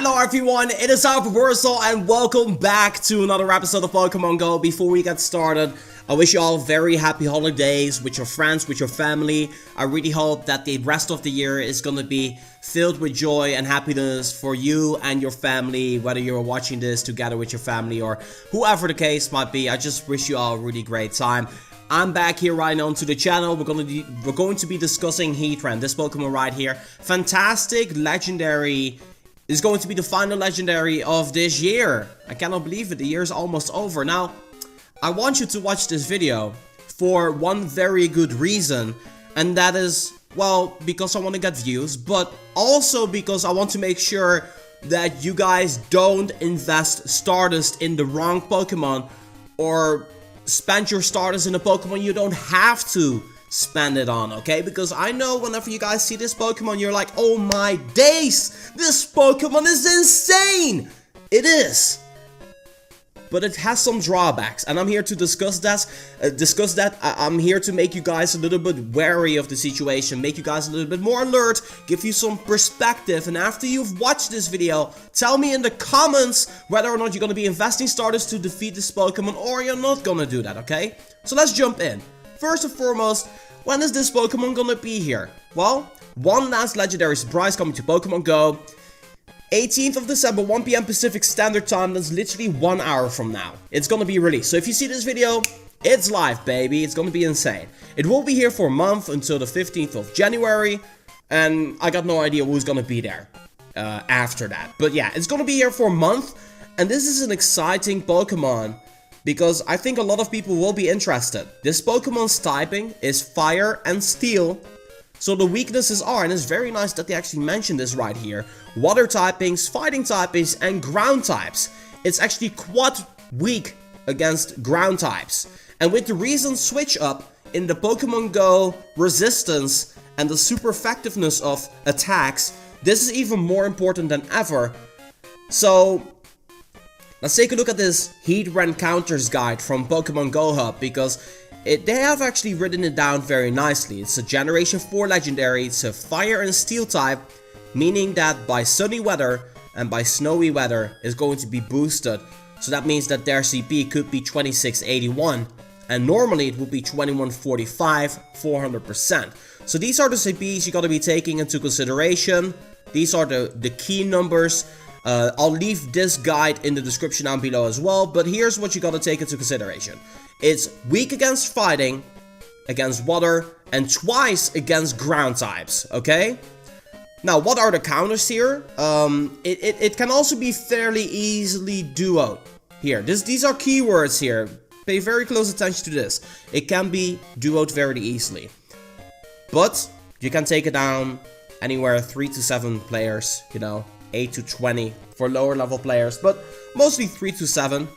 Hello everyone, it is Reversal and welcome back to another episode of Pokemon Go. Before we get started, I wish you all very happy holidays with your friends, with your family. I really hope that the rest of the year is gonna be filled with joy and happiness for you and your family, whether you're watching this together with your family or whoever the case might be. I just wish you all a really great time. I'm back here right now onto the channel. We're going to be discussing HEATRAN, this Pokemon right here. Fantastic, legendary. Is going to be the final legendary of this year. I cannot believe it, the year is almost over. Now, I want you to watch this video for one very good reason, and that is, well, because I want to get views, but also because I want to make sure that you guys don't invest Stardust in the wrong Pokemon, or spend your Stardust in a Pokemon you don't have to spend it on, okay? Because I know whenever you guys see this Pokemon, you're like, oh my days, this Pokemon is insane! It is. But it has some drawbacks, and I'm here to discuss that. I'm here to make you guys a little bit wary of the situation, make you guys a little bit more alert, give you some perspective, and after you've watched this video, tell me in the comments whether or not you're going to be investing Stardust to defeat this Pokemon, or you're not going to do that, okay? So let's jump in. First and foremost, when is this Pokemon gonna be here? Well, one last legendary surprise coming to Pokemon Go. 18th of December, 1 PM Pacific Standard Time, that's literally 1 hour from now. It's gonna be released. So if you see this video, it's live, baby. It's gonna be insane. It will be here for a month until the 15th of January. And I got no idea who's gonna be there after that. But yeah, it's gonna be here for a month. And this is an exciting Pokemon, because I think a lot of people will be interested. This Pokemon's typing is Fire and Steel. So the weaknesses are, and it's very nice that they actually mentioned this right here, Water typings, Fighting typings, and Ground types. It's actually quad weak against Ground types. And with the recent switch up in the Pokemon Go resistance and the super effectiveness of attacks, this is even more important than ever. So let's take a look at this HEATRAN Counters guide from Pokemon Go Hub, because they have actually written it down very nicely. It's a Generation 4 legendary, it's a Fire and Steel type, meaning that by sunny weather and by snowy weather is going to be boosted. So that means that their CP could be 2681, and normally it would be 2145, 400%. So these are the CPs you gotta be taking into consideration. These are the key numbers. I'll leave this guide in the description down below as well, but here's what you gotta take into consideration. It's weak against fighting, against water, and twice against ground types, okay? Now, what are the counters here? It can also be fairly easily duoed. Here, these are keywords here. Pay very close attention to this. It can be duoed very easily. But you can take it down anywhere 3 to 7 players, you know. 8 to 20 for lower level players, but mostly 3 to 7.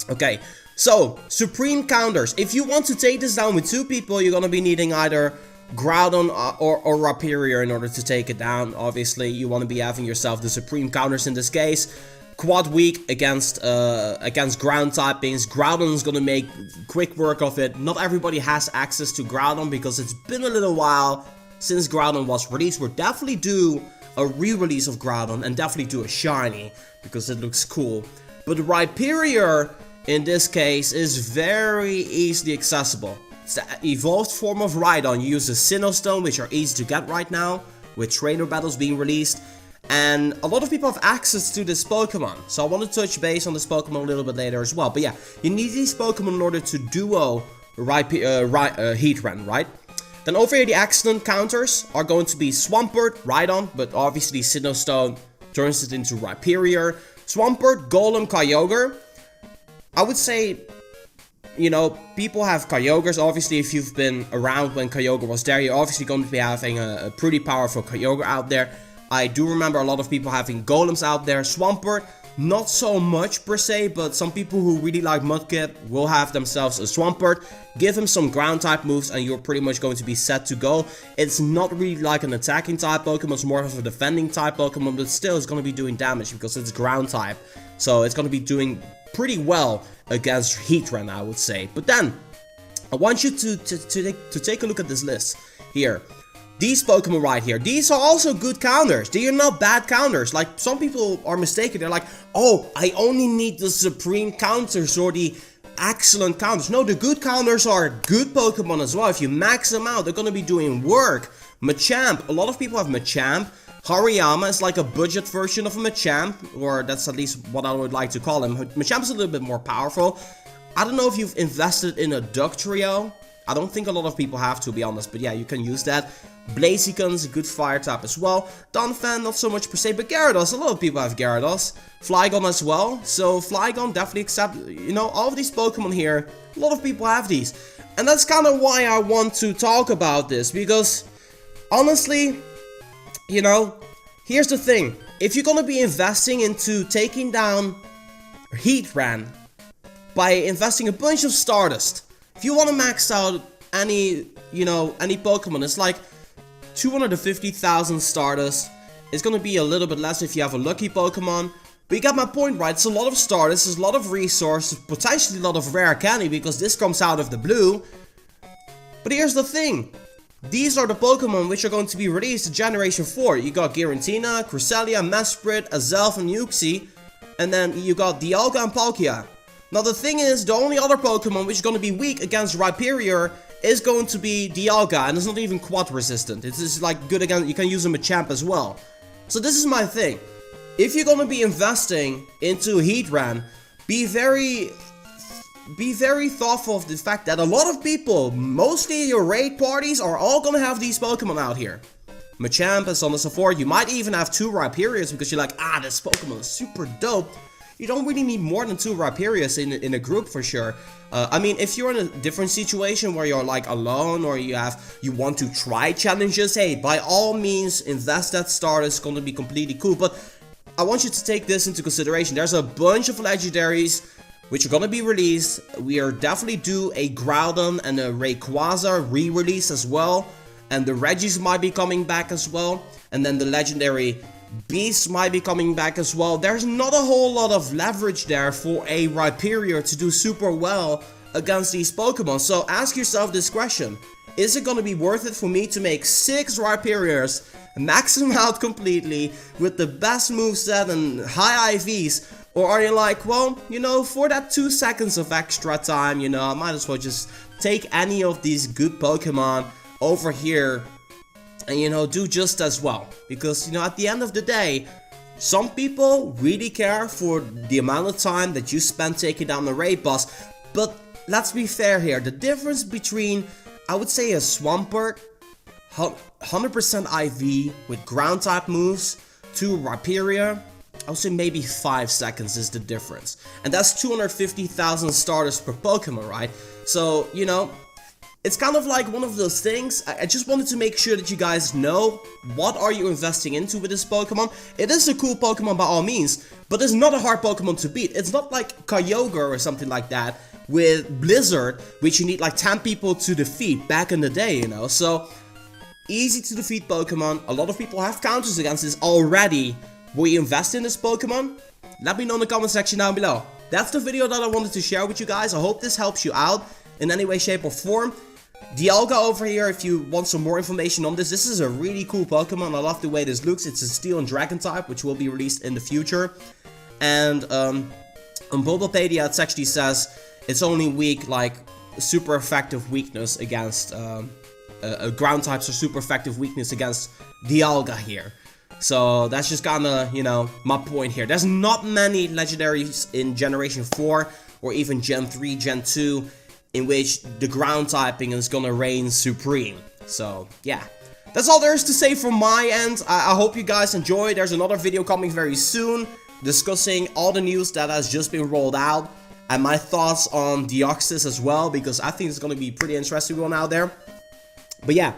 Okay, so supreme counters. If you want to take this down with 2 people, you're gonna be needing either Groudon or Rhyperior in order to take it down. Obviously, you want to be having yourself the supreme counters in this case. Quad weak against ground typings. Groudon's gonna make quick work of it. Not everybody has access to Groudon because it's been a little while since Groudon was released. We're definitely due a re-release of Groudon, and definitely do a shiny, because it looks cool. But Rhyperior, in this case, is very easily accessible. It's the evolved form of Rhydon. You use the Sinnoh Stone, which are easy to get right now, with trainer battles being released. And a lot of people have access to this Pokemon, so I want to touch base on this Pokemon a little bit later as well. But yeah, you need these Pokemon in order to duo HEATRAN, right? Then over here, the accident counters are going to be Swampert, Rhydon, but obviously Sinnoh Stone turns it into Rhyperior. Swampert, Golem, Kyogre. I would say, you know, people have Kyogres. Obviously, if you've been around when Kyogre was there, you're obviously going to be having a pretty powerful Kyogre out there. I do remember a lot of people having Golems out there. Swampert, not so much per se, but some people who really like Mudkip will have themselves a Swampert. Give him some ground type moves and you're pretty much going to be set to go. It's not really like an attacking type Pokemon, it's more of a defending type Pokemon, but still it's going to be doing damage because it's ground type. So it's going to be doing pretty well against HEATRAN, I would say. But then, I want you to take a look at this list here. these Pokemon right here. These are also good counters. They are not bad counters. Like, some people are mistaken. They're like, oh, I only need the supreme counters or the excellent counters. No, the good counters are good Pokemon as well. If you max them out, they're gonna be doing work. Machamp, a lot of people have Machamp. Hariyama is like a budget version of a Machamp, or that's at least what I would like to call him. Machamp is a little bit more powerful. I don't know if you've invested in a Duck Trio. I don't think a lot of people have, to be honest, but yeah, you can use that. Blaziken's a good fire type as well. Donphan, not so much per se, but Gyarados, a lot of people have Gyarados. Flygon as well, so Flygon definitely accept, you know, all of these Pokemon here, a lot of people have these. And that's kind of why I want to talk about this, because honestly, you know, here's the thing. If you're gonna be investing into taking down Heatran by investing a bunch of Stardust, if you want to max out any, you know, any Pokemon, it's like 250,000 Stardust. It's gonna be a little bit less if you have a lucky Pokemon. But you got my point, right? It's a lot of Stardust, it's a lot of resources, potentially a lot of rare candy because this comes out of the blue. But here's the thing. These are the Pokemon which are going to be released in Generation 4. You got Giratina, Cresselia, Mesprit, Azelf, and Uxie. And then you got Dialga and Palkia. Now the thing is, the only other Pokemon which is going to be weak against Rhyperior is going to be Dialga, and it's not even quad resistant. It's just like good against, you can use him a champ as well. So this is my thing. If you're going to be investing into Heatran, be very thoughtful of the fact that a lot of people, mostly your raid parties, are all going to have these Pokemon out here. Machamp and so on and so forth. You might even have 2 Rhyperiors because you're like, ah, this Pokemon is super dope. You don't really need more than 2 Rhyperiors in a group for sure. I mean, if you're in a different situation where you're like alone or you want to try challenges, hey, by all means, invest that Stardust. It's going to be completely cool. But I want you to take this into consideration. There's a bunch of legendaries which are going to be released. We are definitely due a Groudon and a Rayquaza re-release as well. And the Regis might be coming back as well. And then the legendary Beast might be coming back as well. There's not a whole lot of leverage there for a Rhyperior to do super well against these Pokemon. So ask yourself this question. Is it going to be worth it for me to make 6 Rhyperiors, max them out completely with the best moveset and high IVs? Or are you like, well, you know, for that 2 seconds of extra time, you know, I might as well just take any of these good Pokemon over here and, you know, do just as well. Because, you know, at the end of the day, some people really care for the amount of time that you spend taking down the raid boss. But let's be fair here. The difference between, I would say, a Swampert, 100% IV with ground type moves, to Rhyperior, I would say maybe 5 seconds is the difference. And that's 250,000 Stardust per Pokemon, right? So, you know, it's kind of like one of those things. I just wanted to make sure that you guys know what are you investing into with this Pokemon. It is a cool Pokemon by all means, but it's not a hard Pokemon to beat. It's not like Kyogre or something like that with Blizzard, which you need like 10 people to defeat back in the day, you know. So, easy to defeat Pokemon. A lot of people have counters against this already. Will you invest in this Pokemon? Let me know in the comment section down below. That's the video that I wanted to share with you guys. I hope this helps you out in any way, shape, or form. Dialga over here, if you want some more information on this. This is a really cool Pokemon. I love the way this looks. It's a Steel and Dragon type, which will be released in the future. And on Bulbapedia, it actually says it's only weak, like super effective weakness against ground types or super effective weakness against Dialga here. So that's just kinda, you know, my point here. There's not many legendaries in Generation 4 or even Gen 3, Gen 2 in which the ground typing is gonna reign supreme. So, yeah. That's all there is to say from my end. I hope you guys enjoyed. There's another video coming very soon discussing all the news that has just been rolled out and my thoughts on Deoxys as well, because I think it's gonna be pretty interesting one out there. But yeah,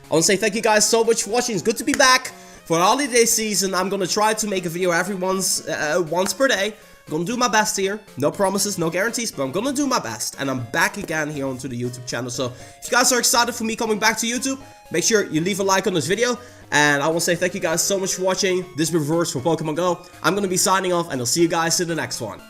I want to say thank you guys so much for watching. It's good to be back for the holiday season. I'm gonna try to make a video every once per day. I'm gonna do my best here. No promises, no guarantees, but I'm gonna do my best. And I'm back again here onto the YouTube channel. So if you guys are excited for me coming back to YouTube, make sure you leave a like on this video. And I want to say thank you guys so much for watching. This is Reverse for Pokemon Go. I'm gonna be signing off, and I'll see you guys in the next one.